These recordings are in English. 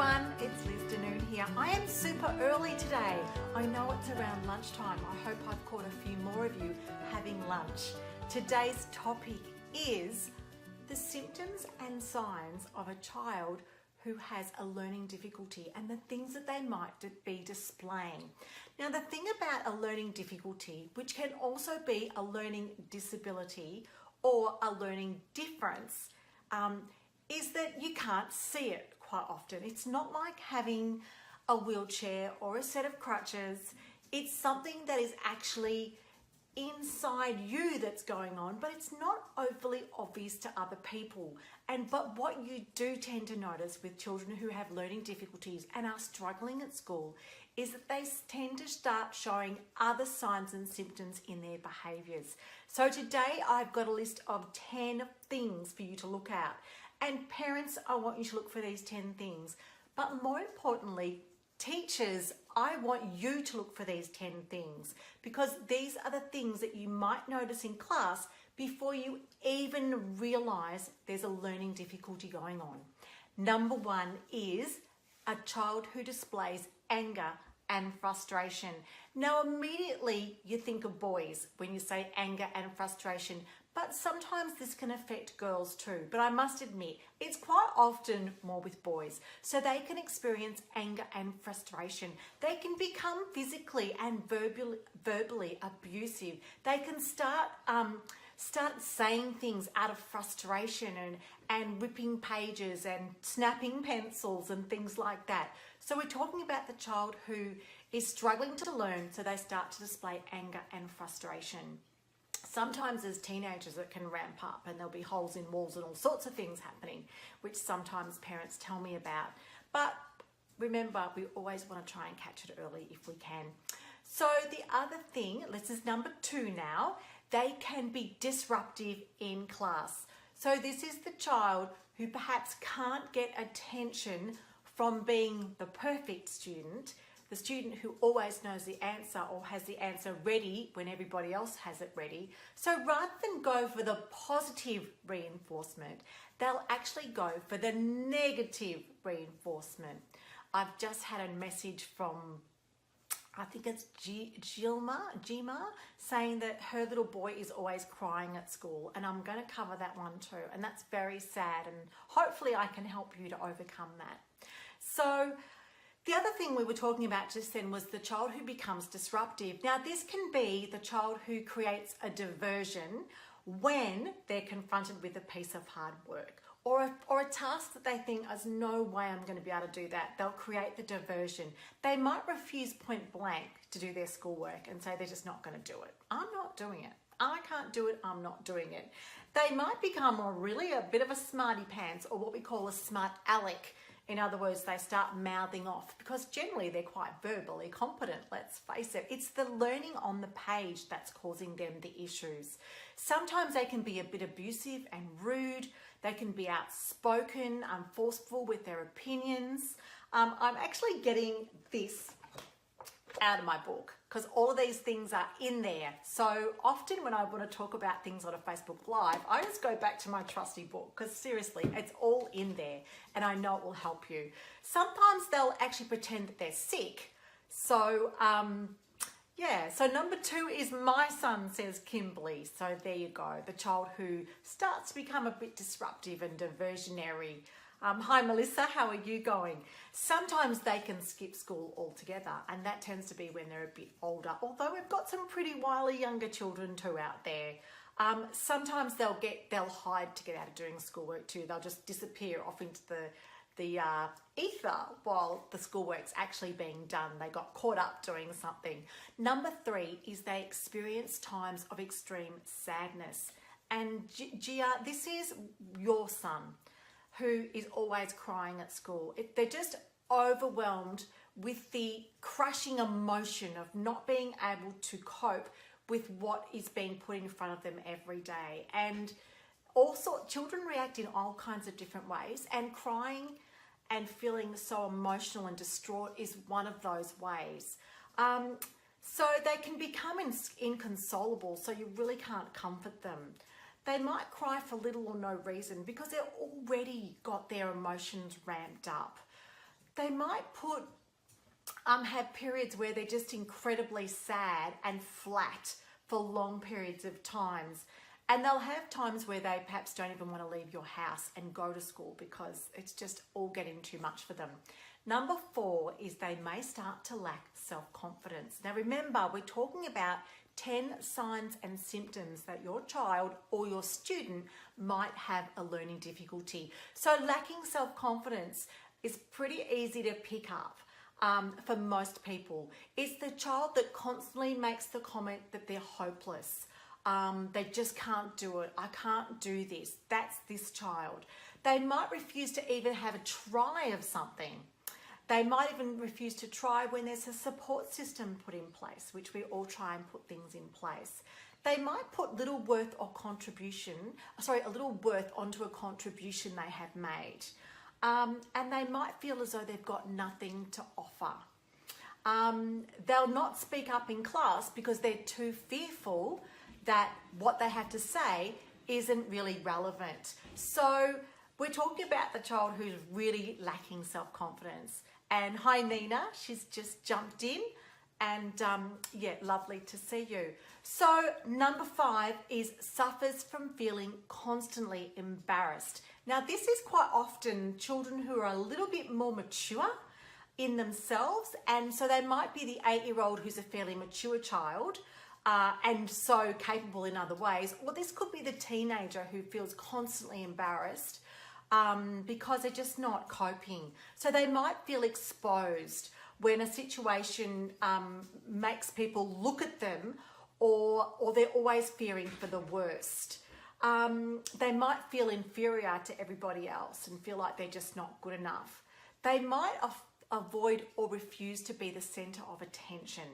everyone, it's Liz Danoon here. I am super early today. I know it's around lunchtime. I hope I've caught a few more of you having lunch. Today's topic is the symptoms and signs of a child who has a learning difficulty and the things that they might be displaying. Now, the thing about a learning difficulty, which can also be a learning disability or a learning difference, is that you can't see it quite often. It's not like having a wheelchair or a set of crutches. It's something that is actually inside you that's going on, but it's not overly obvious to other people. But what you do tend to notice with children who have learning difficulties and are struggling at school is that they tend to start showing other signs and symptoms in their behaviours. So today I've got a list of 10 things for you to look at. And parents, I want you to look for these 10 things. But more importantly, teachers, I want you to look for these 10 things, because these are the things that you might notice in class before you even realise there's a learning difficulty going on. Number one is a child who displays anger and frustration. Now, immediately you think of boys when you say anger and frustration, but sometimes this can affect girls too. But I must admit, it's quite often more with boys. So they can experience anger and frustration. They can become physically and verbally abusive. They can start saying things out of frustration and ripping pages and snapping pencils and things like that. So we're talking about the child who is struggling to learn, so they start to display anger and frustration. Sometimes as teenagers it can ramp up and there'll be holes in walls and all sorts of things happening, which sometimes parents tell me about. But remember, we always want to try and catch it early if we can. So the other thing, this is number 2 now, they can be disruptive in class. So this is the child who perhaps can't get attention from being the perfect student, the student who always knows the answer or has the answer ready when everybody else has it ready. So rather than go for the positive reinforcement, they'll actually go for the negative reinforcement. I've just had a message from, I think it's Gima, saying that her little boy is always crying at school, and I'm going to cover that one too, and that's very sad, and hopefully I can help you to overcome that. So the other thing we were talking about just then was the child who becomes disruptive. Now, this can be the child who creates a diversion when they're confronted with a piece of hard work or a task that they think, there's no way I'm going to be able to do that. They'll create the diversion. They might refuse point blank to do their schoolwork and say they're just not going to do it. I'm not doing it. I can't do it. I'm not doing it. They might become a bit of a smarty pants, or what we call a smart aleck. In other words, they start mouthing off because generally they're quite verbally competent, let's face it. It's the learning on the page that's causing them the issues. Sometimes they can be a bit abusive and rude. They can be outspoken, forceful with their opinions. I'm actually getting this out of my book because all of these things are in there. So often when I want to talk about things on a Facebook Live, I just go back to my trusty book because seriously, it's all in there and I know it will help you. Sometimes they'll actually pretend that they're sick. So so number 2 is my son, says Kimberly. So there you go, the child who starts to become a bit disruptive and diversionary. Hi Melissa, how are you going? Sometimes they can skip school altogether, and that tends to be when they're a bit older, although we've got some pretty wily younger children too out there. Sometimes they'll hide to get out of doing schoolwork too. They'll just disappear off into the ether while the schoolwork's actually being done. They got caught up doing something. Number 3 is they experience times of extreme sadness. And Gia, this is your son who is always crying at school. They're just overwhelmed with the crushing emotion of not being able to cope with what is being put in front of them every day. And also, children react in all kinds of different ways, and crying and feeling so emotional and distraught is one of those ways. So they can become inconsolable, so you really can't comfort them. They might cry for little or no reason because they've already got their emotions ramped up. They might have periods where they're just incredibly sad and flat for long periods of times. And they'll have times where they perhaps don't even want to leave your house and go to school because it's just all getting too much for them. Number 4 is they may start to lack self-confidence. Now remember, we're talking about 10 signs and symptoms that your child or your student might have a learning difficulty. So lacking self-confidence is pretty easy to pick up for most people. It's the child that constantly makes the comment that they're hopeless. They just can't do it. I can't do this. That's this child. They might refuse to even have a try of something. They might even refuse to try when there's a support system put in place, which we all try and put things in place. They might put little worth a little worth onto a contribution they have made. And they might feel as though they've got nothing to offer. They'll not speak up in class because they're too fearful that what they have to say isn't really relevant. So we're talking about the child who's really lacking self-confidence. And hi Nina, she's just jumped in, and yeah, lovely to see you. So number 5 is suffers from feeling constantly embarrassed. Now this is quite often children who are a little bit more mature in themselves, and so they might be the 8-year-old who's a fairly mature child, and so capable in other ways, or this could be the teenager who feels constantly embarrassed because they're just not coping. So they might feel exposed when a situation makes people look at them, or they're always fearing for the worst. They might feel inferior to everybody else and feel like they're just not good enough. They might avoid or refuse to be the center of attention.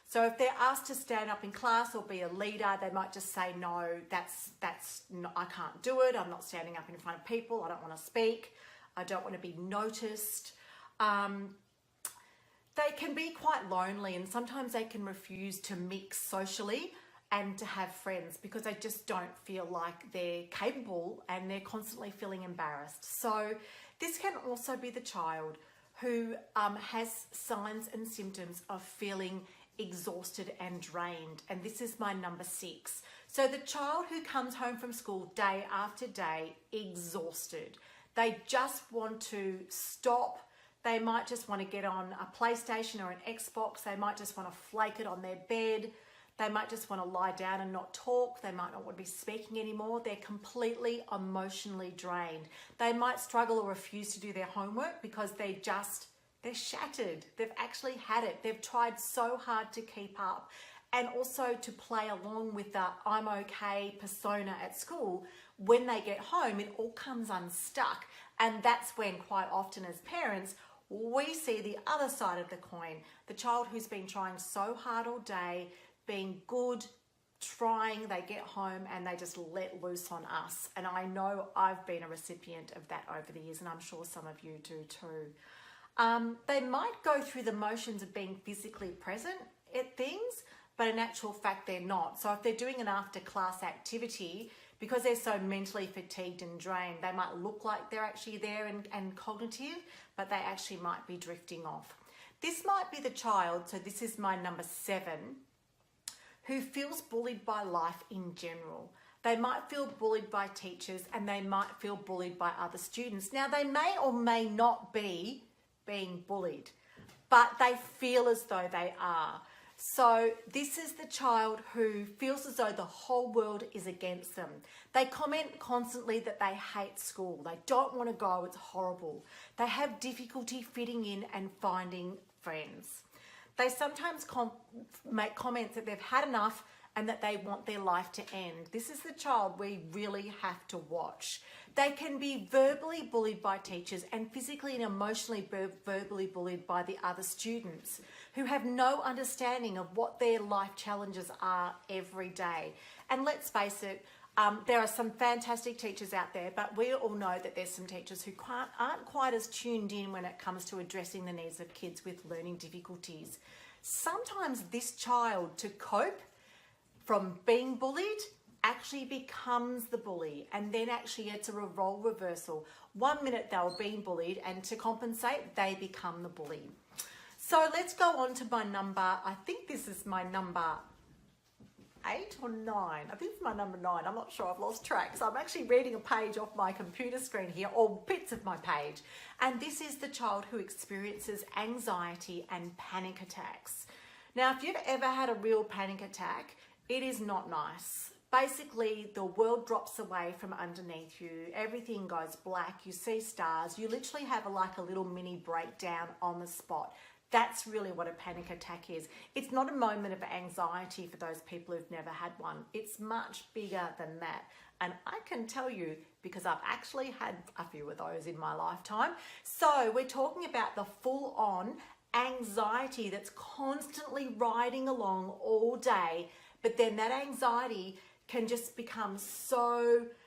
So if they're asked to stand up in class or be a leader, they might just say, no, I can't do it. I'm not standing up in front of people. I don't want to speak. I don't want to be noticed. They can be quite lonely, and sometimes they can refuse to mix socially and to have friends because they just don't feel like they're capable, and they're constantly feeling embarrassed. So this can also be the child who has signs and symptoms of feeling exhausted and drained, and this is my number 6. So the child who comes home from school day after day exhausted. They just want to stop. They might just want to get on a PlayStation or an Xbox. They might just want to flake it on their bed. They might just want to lie down and not talk. They might not want to be speaking anymore. They're completely emotionally drained. They might struggle or refuse to do their homework because they're shattered. They've actually had it. They've tried so hard to keep up, and also to play along with the I'm okay persona at school. When they get home, it all comes unstuck. And that's when quite often as parents, we see the other side of the coin. The child who's been trying so hard all day, being good, trying, they get home and they just let loose on us. And I know I've been a recipient of that over the years, and I'm sure some of you do too. They might go through the motions of being physically present at things, but in actual fact they're not. So if they're doing an after class activity, because they're so mentally fatigued and drained, they might look like they're actually there and cognitive, but they actually might be drifting off. This might be the child, so this is my number 7, who feels bullied by life in general. They might feel bullied by teachers, and they might feel bullied by other students. Now, they may or may not be being bullied, but they feel as though they are. So this is the child who feels as though the whole world is against them. They comment constantly that they hate school. They don't want to go. It's horrible. They have difficulty fitting in and finding friends. They sometimes make comments that they've had enough and that they want their life to end. This is the child we really have to watch. They can be verbally bullied by teachers and physically and emotionally verbally bullied by the other students who have no understanding of what their life challenges are every day. And let's face it, there are some fantastic teachers out there, but we all know that there's some teachers who aren't quite as tuned in when it comes to addressing the needs of kids with learning difficulties. Sometimes this child, to cope from being bullied, actually becomes the bully, and then actually it's a role reversal. 1 minute they were being bullied, and to compensate, they become the bully. So let's go on to my number, I think this is my number 8 or 9. I think it's my number 9. I'm not sure, I've lost track. So I'm actually reading a page off my computer screen here, or bits of my page. And this is the child who experiences anxiety and panic attacks. Now, if you've ever had a real panic attack, it is not nice. Basically, the world drops away from underneath you. Everything goes black. You see stars. You literally have like a little mini breakdown on the spot. That's really what a panic attack is. It's not a moment of anxiety for those people who've never had one. It's much bigger than that. And I can tell you, because I've actually had a few of those in my lifetime. So we're talking about the full-on anxiety that's constantly riding along all day. But then that anxiety can just become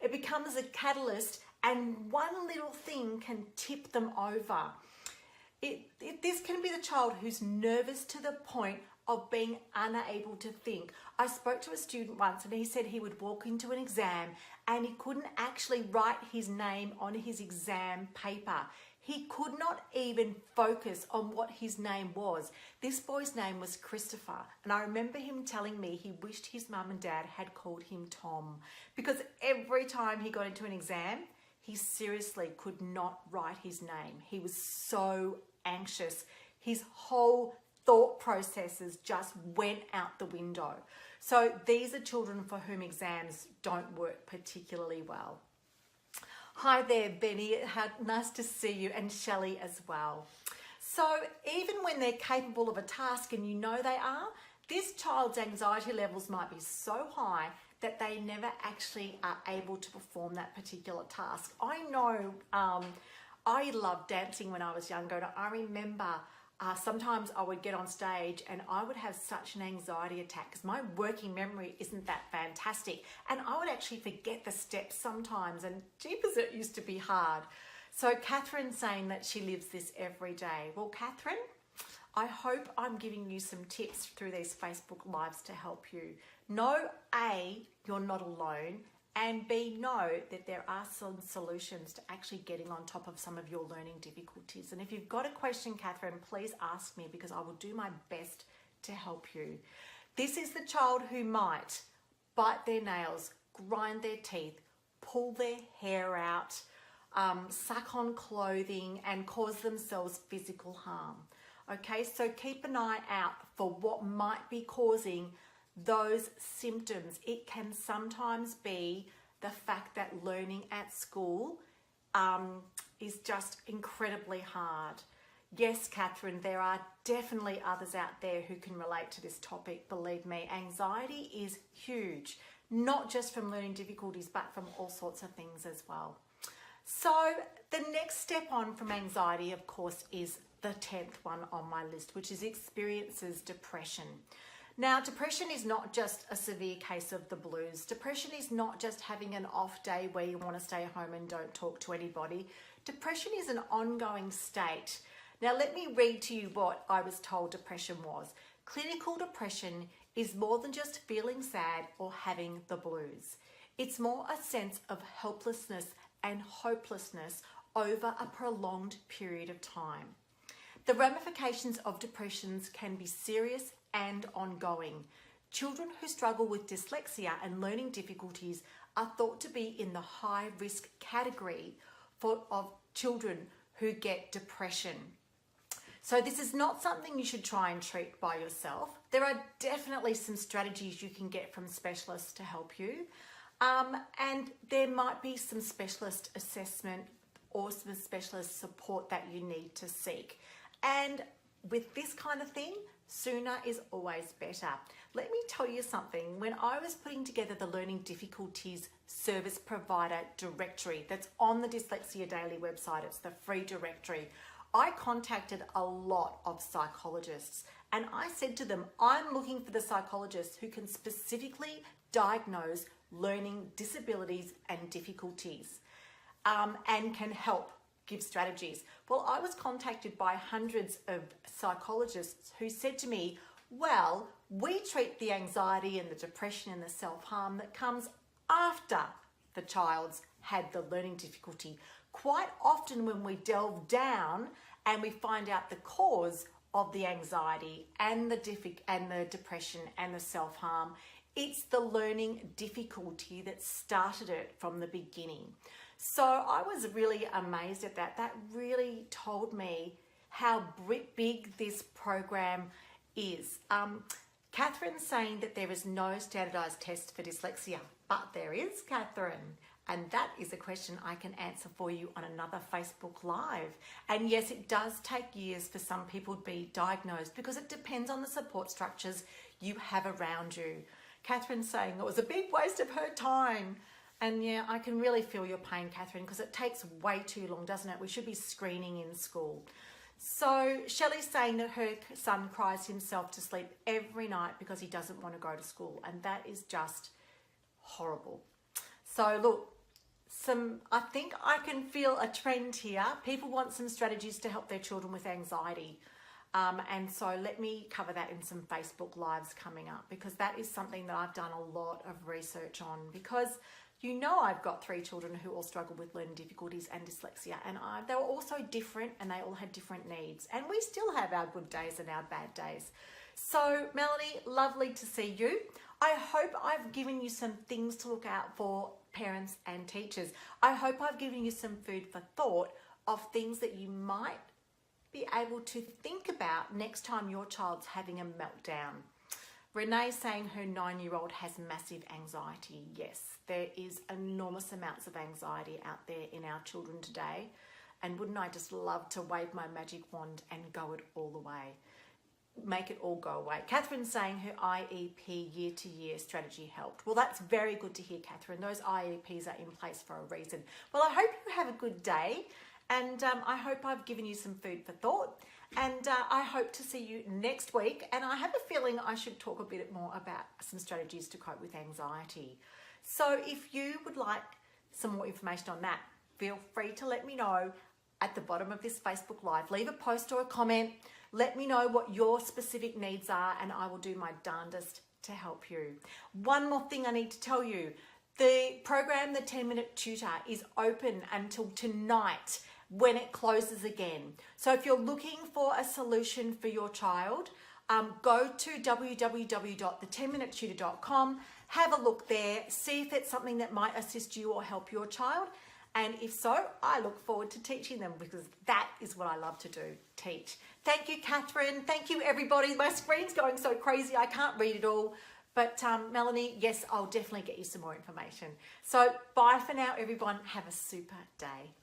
it becomes a catalyst, and one little thing can tip them over. This can be the child who's nervous to the point of being unable to think. I spoke to a student once, and he said he would walk into an exam and he couldn't actually write his name on his exam paper. He could not even focus on what his name was. This boy's name was Christopher, and I remember him telling me he wished his mum and dad had called him Tom, because every time he got into an exam, he seriously could not write his name. He was so anxious. His whole thought processes just went out the window. So these are children for whom exams don't work particularly well. Hi there, Benny. Nice to see you, and Shelley as well. So even when they're capable of a task, and you know they are, this child's anxiety levels might be so high that they never actually are able to perform that particular task. I know I loved dancing when I was younger, and I remember sometimes I would get on stage and I would have such an anxiety attack because my working memory isn't that fantastic, and I would actually forget the steps sometimes, and jeepers, it used to be hard. So Catherine's saying that she lives this every day. Well, Catherine, I hope I'm giving you some tips through these Facebook Lives to help you. Know, A, you're not alone, and B, know that there are some solutions to actually getting on top of some of your learning difficulties. And if you've got a question, Catherine, please ask me, because I will do my best to help you. This is the child who might bite their nails, grind their teeth, pull their hair out, suck on clothing, and cause themselves physical harm. Okay, so keep an eye out for what might be causing those symptoms. It can sometimes be the fact that learning at school is just incredibly hard. Yes, Catherine, there are definitely others out there who can relate to this topic. Believe me, anxiety is huge, not just from learning difficulties, but from all sorts of things as well. So the next step on from anxiety, of course, is the 10th one on my list, which is experiences depression. Now, depression is not just a severe case of the blues. Depression is not just having an off day where you want to stay home and don't talk to anybody. Depression is an ongoing state. Now, let me read to you what I was told depression was. Clinical depression is more than just feeling sad or having the blues. It's more a sense of helplessness and hopelessness over a prolonged period of time. The ramifications of depressions can be serious and ongoing. Children who struggle with dyslexia and learning difficulties are thought to be in the high risk category of children who get depression. So this is not something you should try and treat by yourself. There are definitely some strategies you can get from specialists to help you. And there might be some specialist assessment or some specialist support that you need to seek. And with this kind of thing, sooner is always better. Let me tell you something. When I was putting together the Learning Difficulties Service Provider Directory that's on the Dyslexia Daily website, it's the free directory, I contacted a lot of psychologists, and I said to them, I'm looking for the psychologists who can specifically diagnose learning disabilities and difficulties and can help give strategies. Well, I was contacted by hundreds of psychologists who said to me, well, we treat the anxiety and the depression and the self-harm that comes after the child's had the learning difficulty. Quite often when we delve down and we find out the cause of the anxiety and the depression and the self-harm, it's the learning difficulty that started it from the beginning. So I was really amazed at that. That really told me how big this program is. Catherine's saying that there is no standardized test for dyslexia, but there is, Catherine. And that is a question I can answer for you on another Facebook Live. And yes, it does take years for some people to be diagnosed because it depends on the support structures you have around you. Catherine's saying it was a big waste of her time. And yeah, I can really feel your pain, Catherine, because it takes way too long, doesn't it? We should be screening in school. So Shelley's saying that her son cries himself to sleep every night because he doesn't want to go to school. And that is just horrible. So look, I think I can feel a trend here. People want some strategies to help their children with anxiety. And so let me cover that in some Facebook Lives coming up, because that is something that I've done a lot of research on, because you know I've got 3 children who all struggle with learning difficulties and dyslexia, and they were all so different and they all had different needs, and we still have our good days and our bad days. So Melanie, lovely to see you. I hope I've given you some things to look out for, parents and teachers. I hope I've given you some food for thought of things that you might be able to think about next time your child's having a meltdown. Renee's saying her 9-year-old has massive anxiety. Yes, there is enormous amounts of anxiety out there in our children today. And wouldn't I just love to wave my magic wand and go it all the way? Make it all go away. Catherine's saying her IEP year-to-year strategy helped. Well, that's very good to hear, Catherine. Those IEPs are in place for a reason. Well, I hope you have a good day, and I hope I've given you some food for thought, and I hope to see you next week. And I have a feeling I should talk a bit more about some strategies to cope with anxiety. So if you would like some more information on that, feel free to let me know at the bottom of this Facebook Live. Leave a post or a comment. Let me know what your specific needs are, and I will do my darndest to help you. One more thing I need to tell you. The program, the 10-Minute Tutor, is open until tonight when it closes again. So if you're looking for a solution for your child, go to www.the10minutetutor.com, have a look there, see if it's something that might assist you or help your child. And if so, I look forward to teaching them, because that is what I love to do, teach. Thank you, Catherine. Thank you, everybody. My screen's going so crazy, I can't read it all. But Melanie, yes, I'll definitely get you some more information. So bye for now, everyone. Have a super day.